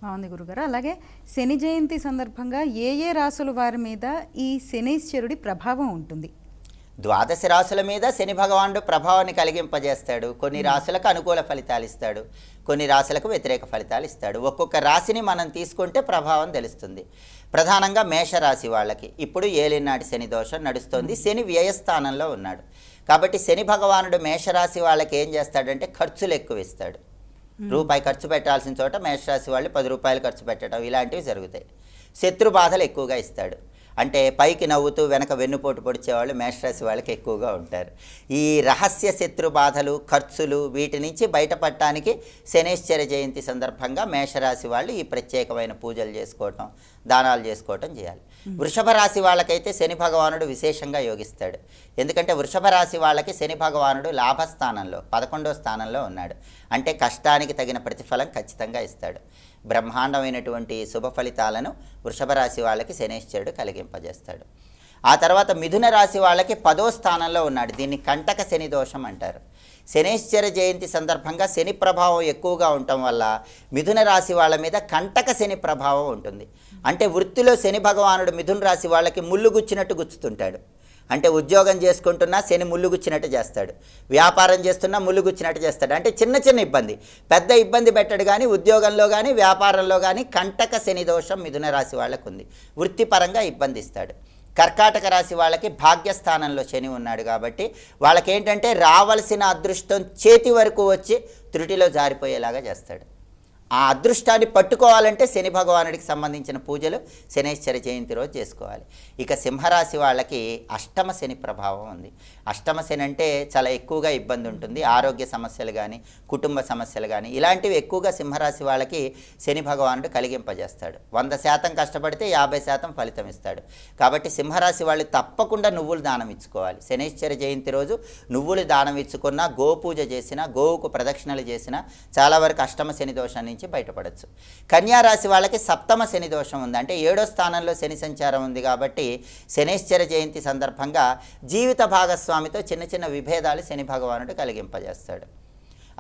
బాగుంది గురుగారు. అలాగే శని జయంతి సందర్భంగా ఏ ఏ రాసుల వారి మీద ఈ శనీశ్వరుడి ప్రభావం ఉంటుంది? ద్వాదశ రాశుల మీద శని భగవానుడు ప్రభావాన్ని కలిగింపజేస్తాడు. కొన్ని రాశులకు అనుకూల ఫలితాలు ఇస్తాడు, కొన్ని రాశులకు వ్యతిరేక ఫలితాలు ఇస్తాడు. ఒక్కొక్క రాశిని మనం తీసుకుంటే ప్రభావం తెలుస్తుంది. ప్రధానంగా మేషరాశి వాళ్ళకి ఇప్పుడు ఏలినాటి శని దోషం నడుస్తుంది. శని వ్యయస్థానంలో ఉన్నాడు కాబట్టి శని భగవానుడు మేషరాశి వాళ్ళకి ఏం చేస్తాడంటే ఖర్చులు ఎక్కువ ఇస్తాడు. రూపాయి ఖర్చు పెట్టాల్సిన చోట మేషరాశి వాళ్ళు 10 రూపాయలు ఖర్చు పెట్టడం ఇలాంటివి జరుగుతాయి. శత్రు బాధలు ఎక్కువగా ఇస్తాడు. అంటే పైకి నవ్వుతూ వెనక వెన్నుపోటు పొడిచేవాళ్ళు మేషరాశి వాళ్ళకి ఎక్కువగా ఉంటారు. ఈ రహస్య శత్రు బాధలు, ఖర్చులు వీటి నుంచి బయటపడటానికి శనేశ్వర జయంతి సందర్భంగా మేషరాశి వాళ్ళు ఈ ప్రత్యేకమైన పూజలు చేసుకోవటం, దానాలు చేసుకోవటం చేయాలి. వృషభ రాశి వాళ్ళకైతే శని భగవానుడు విశేషంగా యోగిస్తాడు. ఎందుకంటే వృషభ రాశి వాళ్ళకి శని భగవానుడు లాభస్థానంలో 11వ స్థానంలో ఉన్నాడు. అంటే కష్టానికి తగిన ప్రతిఫలం ఖచ్చితంగా ఇస్తాడు. బ్రహ్మాండమైనటువంటి శుభ ఫలితాలను వృషభ రాశి వాళ్ళకి శనేశ్వరుడు కలిగింపజేస్తాడు. ఆ తర్వాత మిథున రాశి వాళ్ళకి 10వ స్థానంలో ఉన్నాడు. దీన్ని కంటక శని దోషం అంటారు. శనేశ్వర జయంతి సందర్భంగా శని ప్రభావం ఎక్కువగా ఉండటం వల్ల మిథున రాశి వాళ్ళ మీద కంటక శని ప్రభావం ఉంటుంది. అంటే వృత్తిలో శని భగవానుడు మిథున రాశి వాళ్ళకి ముళ్ళు గుచ్చినట్టు గుచ్చుతుంటాడు. అంటే ఉద్యోగం చేసుకుంటున్నా శని ముళ్ళు గుచ్చినట్టు చేస్తాడు, వ్యాపారం చేస్తున్నా ముళ్ళు గుచ్చినట్టు చేస్తాడు. అంటే చిన్న చిన్న ఇబ్బంది, పెద్ద ఇబ్బంది పెట్టడు. కానీ ఉద్యోగంలో కానీ వ్యాపారంలో కానీ కంటక శని దోషం మిథున రాశి వాళ్ళకు ఉంది. వృత్తిపరంగా ఇబ్బంది ఇస్తాడు. కర్కాటక రాశి వాళ్ళకి భాగ్యస్థానంలో శని ఉన్నాడు కాబట్టి వాళ్ళకేంటంటే రావాల్సిన అదృష్టం చేతి వరకు వచ్చి త్రుటిలో జారిపోయేలాగా చేస్తాడు. ఆ అదృష్టాన్ని పట్టుకోవాలంటే శని భగవానుడికి సంబంధించిన పూజలు శనేశ్వర జయంతి రోజు చేసుకోవాలి. ఇక సింహరాశి వాళ్ళకి అష్టమ శని ప్రభావం ఉంది. అష్టమ శని అంటే చాలా ఎక్కువగా ఇబ్బంది ఉంటుంది. ఆరోగ్య సమస్యలు కానీ, కుటుంబ సమస్యలు కానీ ఇలాంటివి ఎక్కువగా సింహరాశి వాళ్ళకి శని భగవానుడు కలిగింపజేస్తాడు. 100% కష్టపడితే 50% ఫలితం ఇస్తాడు. కాబట్టి సింహరాశి వాళ్ళు తప్పకుండా నువ్వులు దానం ఇచ్చుకోవాలి. శనేశ్వర జయంతి రోజు నువ్వులు దానం ఇచ్చుకున్నా, గోపూజ చేసినా, గోవుకు ప్రదక్షిణలు చేసినా చాలా వరకు అష్టమ శని దోషం నుంచి బయటపడచ్చు. కన్యారాశి వాళ్ళకి సప్తమ శని దోషం ఉంది. అంటే 7వ స్థానంలో శని సంచారం ఉంది కాబట్టి శనేశ్వర జయంతి సందర్భంగా జీవిత భాగస్వామితో చిన్న చిన్న విభేదాలు శని భగవానుడు కలిగింపజేస్తాడు.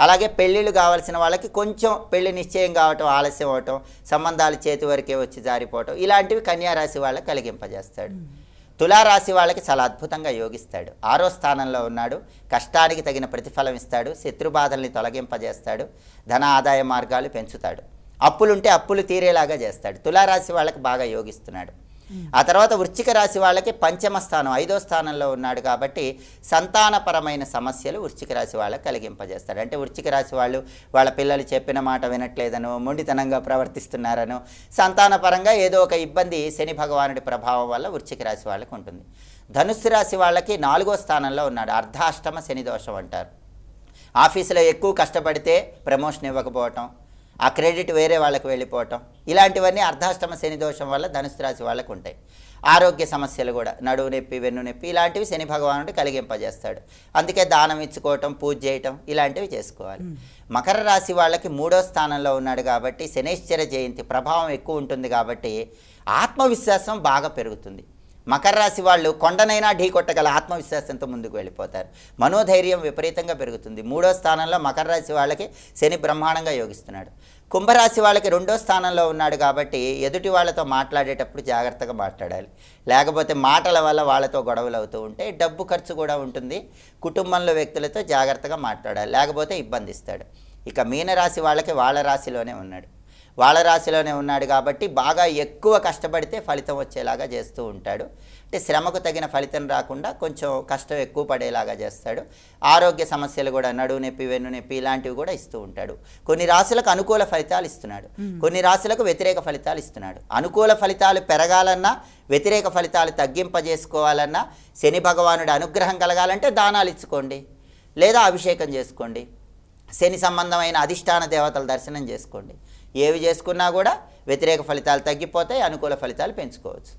అలాగే పెళ్ళిళ్ళు కావాల్సిన వాళ్ళకి కొంచెం పెళ్లి నిశ్చయం కావటం ఆలస్యం అవటం, సంబంధాలు చేతి వరకే వచ్చి జారిపోవటం ఇలాంటివి కన్యారాశి వాళ్ళకి కలిగింపజేస్తాడు. తులారాశి వాళ్ళకి చాలా అద్భుతంగా యోగిస్తాడు. 6వ స్థానంలో ఉన్నాడు. కష్టానికి తగిన ప్రతిఫలం ఇస్తాడు. శత్రుబాధల్ని తొలగింపజేస్తాడు. ధన ఆదాయ మార్గాలు పెంచుతాడు. అప్పులుంటే అప్పులు తీరేలాగా చేస్తాడు. తులారాశి వాళ్ళకి బాగా యోగిస్తున్నాడు. ఆ తర్వాత వృశ్చిక రాశి వాళ్ళకి పంచమ స్థానం 5వ స్థానంలో ఉన్నాడు కాబట్టి సంతానపరమైన సమస్యలు వృశ్చిక రాశి వాళ్ళకి కలిగింపజేస్తాడు. అంటే వృశ్చిక రాశి వాళ్ళు వాళ్ళ పిల్లలు చెప్పిన మాట వినట్లేదనో, మొండితనంగా ప్రవర్తిస్తున్నారనో, సంతానపరంగా ఏదో ఒక ఇబ్బంది శని భగవానుడి ప్రభావం వల్ల వృశ్చిక రాశి వాళ్ళకి ఉంటుంది. ధనుస్సు రాశి వాళ్ళకి 4వ స్థానంలో ఉన్నాడు. అర్ధాష్టమ శని దోషం అంటారు. ఆఫీసులో ఎక్కువ కష్టపడితే ప్రమోషన్ ఇవ్వకపోవటం, ఆ క్రెడిట్ వేరే వాళ్ళకి వెళ్ళిపోవటం ఇలాంటివన్నీ అర్ధాష్టమ శని దోషం వల్ల ధనుసు రాశి వాళ్ళకు ఉంటాయి. ఆరోగ్య సమస్యలు కూడా నడువు నొప్పి, వెన్ను నొప్పి ఇలాంటివి శని భగవానుడు కలిగింపజేస్తాడు. అందుకే దానం ఇచ్చుకోవటం, పూజ చేయటం ఇలాంటివి చేసుకోవాలి. మకర రాశి వాళ్ళకి 3వ స్థానంలో ఉన్నాడు కాబట్టి శనేశ్వర జయంతి ప్రభావం ఎక్కువ ఉంటుంది కాబట్టి ఆత్మవిశ్వాసం బాగా పెరుగుతుంది. మకర రాశి వాళ్ళు కొండనైనా ఢీ కొట్టగల ఆత్మవిశ్వాసంతో ముందుకు వెళ్ళిపోతారు. మనోధైర్యం విపరీతంగా పెరుగుతుంది. 3వ స్థానంలో మకర రాశి వాళ్ళకి శని బ్రహ్మాండంగా యోగిస్తున్నాడు. కుంభరాశి వాళ్ళకి 2వ స్థానంలో ఉన్నాడు కాబట్టి ఎదుటి వాళ్ళతో మాట్లాడేటప్పుడు జాగ్రత్తగా మాట్లాడాలి. లేకపోతే మాటల వల్ల వాళ్ళతో గొడవలు అవుతూ ఉంటే డబ్బు ఖర్చు కూడా ఉంటుంది. కుటుంబంలో వ్యక్తులతో జాగ్రత్తగా మాట్లాడాలి, లేకపోతే ఇబ్బంది ఇస్తాడు. ఇక మీనరాశి వాళ్ళకి వాళ్ళ రాశిలోనే ఉన్నాడు. వాళ్ళ రాశిలోనే ఉన్నాడు కాబట్టి బాగా ఎక్కువ కష్టపడితే ఫలితం వచ్చేలాగా చేస్తూ ఉంటాడు. అంటే శ్రమకు తగిన ఫలితం రాకుండా కొంచెం కష్టం ఎక్కువ పడేలాగా చేస్తాడు. ఆరోగ్య సమస్యలు కూడా నడువు నొప్పి, వెన్ను నొప్పి ఇలాంటివి కూడా ఇస్తూ ఉంటాడు. కొన్ని రాశులకు అనుకూల ఫలితాలు ఇస్తున్నాడు, కొన్ని రాశులకు వ్యతిరేక ఫలితాలు ఇస్తున్నాడు. అనుకూల ఫలితాలు పెరగాలన్నా, వ్యతిరేక ఫలితాలు తగ్గింపజేసుకోవాలన్నా, శని భగవానుడి అనుగ్రహం కలగాలంటే దానాలు ఇచ్చుకోండి, లేదా అభిషేకం చేసుకోండి. శని సంబంధమైన అధిష్టాన దేవతల దర్శనం చేసుకోండి. ఏవి చేసుకున్నా కూడా వ్యతిరేక ఫలితాలు తగ్గిపోతాయి, అనుకూల ఫలితాలు పెంచుకోవచ్చు.